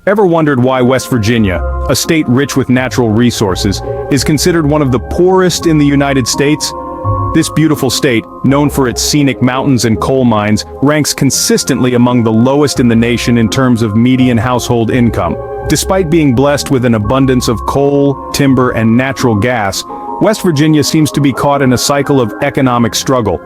Ever wondered why West Virginia, a state rich with natural resources, is considered one of the poorest in the United States? This beautiful state, known for its scenic mountains and coal mines, ranks consistently among the lowest in the nation in terms of median household income. Despite being blessed with an abundance of coal, timber, and natural gas, West Virginia seems to be caught in a cycle of economic struggle.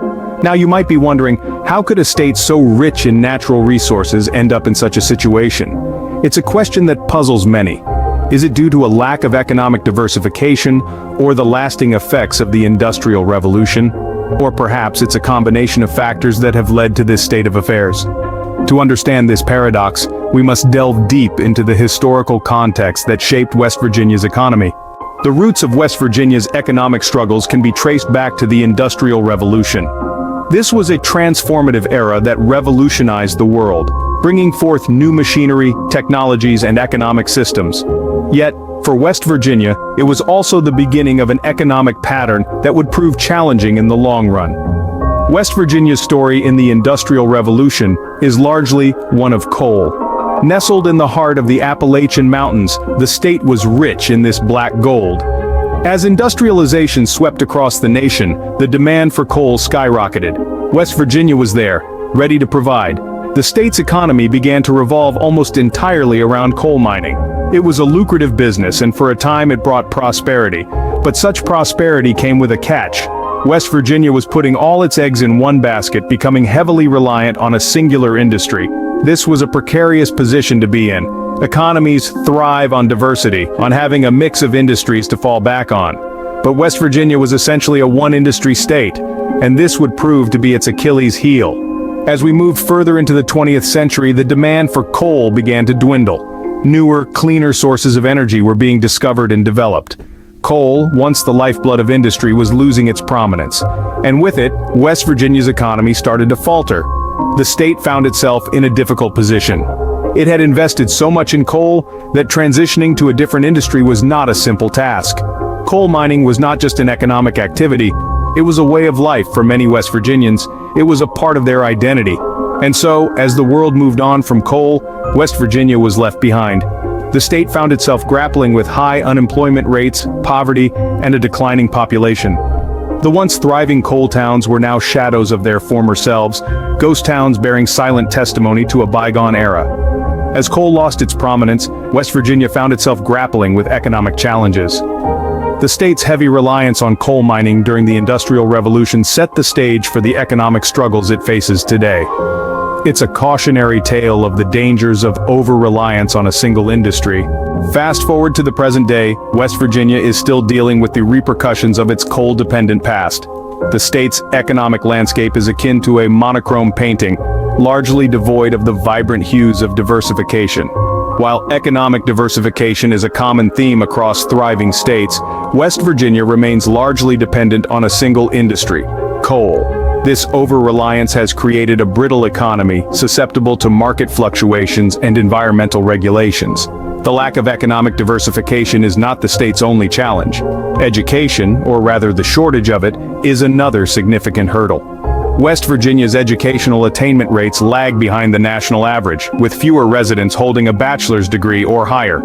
Now you might be wondering, how could a state so rich in natural resources end up in such a situation? It's a question that puzzles many. Is it due to a lack of economic diversification, or the lasting effects of the Industrial Revolution? Or perhaps it's a combination of factors that have led to this state of affairs. To understand this paradox, we must delve deep into the historical context that shaped West Virginia's economy. The roots of West Virginia's economic struggles can be traced back to the Industrial Revolution. This was a transformative era that revolutionized the world, bringing forth new machinery, technologies, and economic systems. Yet, for West Virginia, it was also the beginning of an economic pattern that would prove challenging in the long run. West Virginia's story in the Industrial Revolution is largely one of coal. Nestled in the heart of the Appalachian Mountains, the state was rich in this black gold. As industrialization swept across the nation, the demand for coal skyrocketed. West Virginia was there, ready to provide. The state's economy began to revolve almost entirely around coal mining. It was a lucrative business, and for a time it brought prosperity. But such prosperity came with a catch. West Virginia was putting all its eggs in one basket, becoming heavily reliant on a singular industry. This was a precarious position to be in. Economies thrive on diversity, on having a mix of industries to fall back on. But West Virginia was essentially a one-industry state, and this would prove to be its Achilles heel. As we moved further into the 20th century, the demand for coal began to dwindle. Newer, cleaner sources of energy were being discovered and developed. Coal, once the lifeblood of industry, was losing its prominence. And with it, West Virginia's economy started to falter. The state found itself in a difficult position. It had invested so much in coal that transitioning to a different industry was not a simple task. Coal mining was not just an economic activity, it was a way of life for many West Virginians. It was a part of their identity. And so, as the world moved on from coal, West Virginia was left behind. The state found itself grappling with high unemployment rates, poverty, and a declining population. The once thriving coal towns were now shadows of their former selves, ghost towns bearing silent testimony to a bygone era. As coal lost its prominence, West Virginia found itself grappling with economic challenges. The state's heavy reliance on coal mining during the Industrial Revolution set the stage for the economic struggles it faces today. It's a cautionary tale of the dangers of over-reliance on a single industry. Fast forward to the present day, West Virginia is still dealing with the repercussions of its coal-dependent past. The state's economic landscape is akin to a monochrome painting, largely devoid of the vibrant hues of diversification. While economic diversification is a common theme across thriving states, West Virginia remains largely dependent on a single industry: coal. This over-reliance has created a brittle economy, susceptible to market fluctuations and environmental regulations. The lack of economic diversification is not the state's only challenge. Education, or rather the shortage of it, is another significant hurdle. West Virginia's educational attainment rates lag behind the national average, with fewer residents holding a bachelor's degree or higher.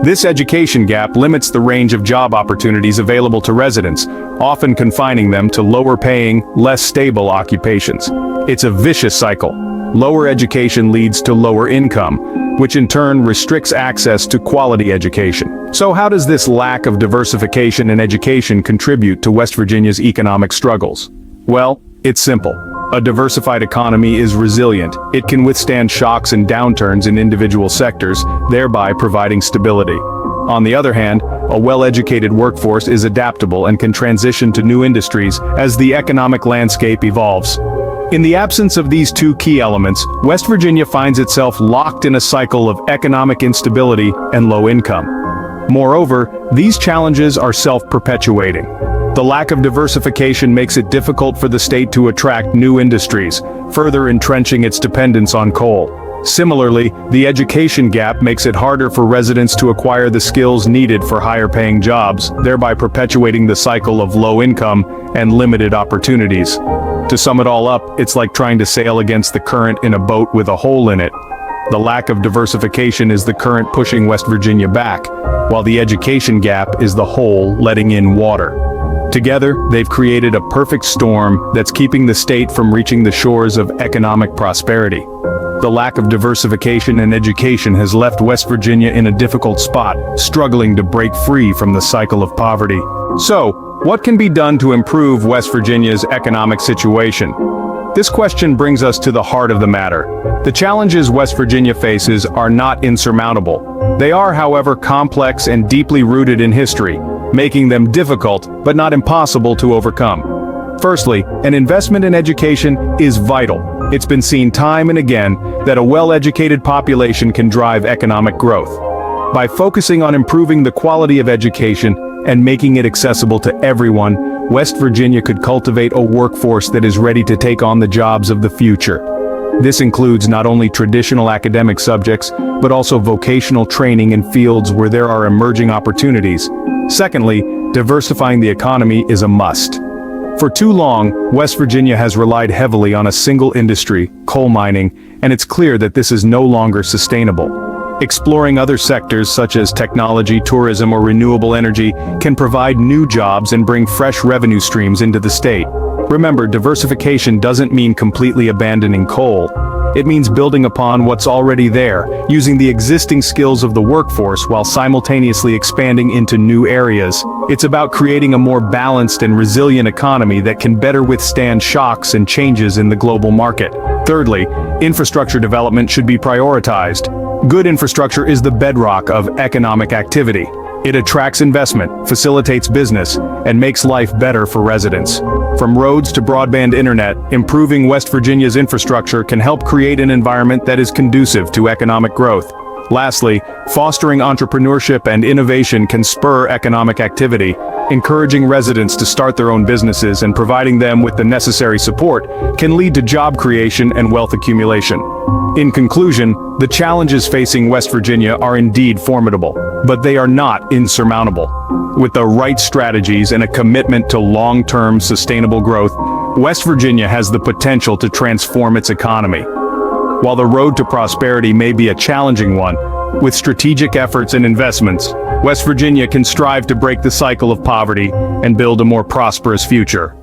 This education gap limits the range of job opportunities available to residents, often confining them to lower-paying, less stable occupations. It's a vicious cycle. Lower education leads to lower income, which in turn restricts access to quality education. So how does this lack of diversification in education contribute to West Virginia's economic struggles? Well, it's simple. A diversified economy is resilient. It can withstand shocks and downturns in individual sectors, thereby providing stability. On the other hand, a well-educated workforce is adaptable and can transition to new industries as the economic landscape evolves. In the absence of these two key elements, West Virginia finds itself locked in a cycle of economic instability and low income. Moreover, these challenges are self-perpetuating. The lack of diversification makes it difficult for the state to attract new industries, further entrenching its dependence on coal. Similarly, the education gap makes it harder for residents to acquire the skills needed for higher-paying jobs, thereby perpetuating the cycle of low income and limited opportunities. To sum it all up, it's like trying to sail against the current in a boat with a hole in it. The lack of diversification is the current pushing West Virginia back, while the education gap is the hole letting in water. Together, they've created a perfect storm that's keeping the state from reaching the shores of economic prosperity. The lack of diversification in education has left West Virginia in a difficult spot, struggling to break free from the cycle of poverty. So, what can be done to improve West Virginia's economic situation? This question brings us to the heart of the matter. The challenges West Virginia faces are not insurmountable. They are, however, complex and deeply rooted in history, making them difficult but not impossible to overcome. Firstly, an investment in education is vital. It's been seen time and again that a well-educated population can drive economic growth. By focusing on improving the quality of education and making it accessible to everyone, West Virginia could cultivate a workforce that is ready to take on the jobs of the future. This includes not only traditional academic subjects, but also vocational training in fields where there are emerging opportunities. Secondly, diversifying the economy is a must. For too long, West Virginia has relied heavily on a single industry, coal mining, and it's clear that this is no longer sustainable. Exploring other sectors such as technology, tourism, or renewable energy can provide new jobs and bring fresh revenue streams into the state. Remember, diversification doesn't mean completely abandoning coal. It means building upon what's already there, using the existing skills of the workforce while simultaneously expanding into new areas. It's about creating a more balanced and resilient economy that can better withstand shocks and changes in the global market. Thirdly, infrastructure development should be prioritized. Good infrastructure is the bedrock of economic activity. It attracts investment, facilitates business, and makes life better for residents. From roads to broadband internet, improving West Virginia's infrastructure can help create an environment that is conducive to economic growth. Lastly, fostering entrepreneurship and innovation can spur economic activity. Encouraging residents to start their own businesses and providing them with the necessary support can lead to job creation and wealth accumulation. In conclusion, the challenges facing West Virginia are indeed formidable, but they are not insurmountable. With the right strategies and a commitment to long-term sustainable growth, West Virginia has the potential to transform its economy. While the road to prosperity may be a challenging one, with strategic efforts and investments, West Virginia can strive to break the cycle of poverty and build a more prosperous future.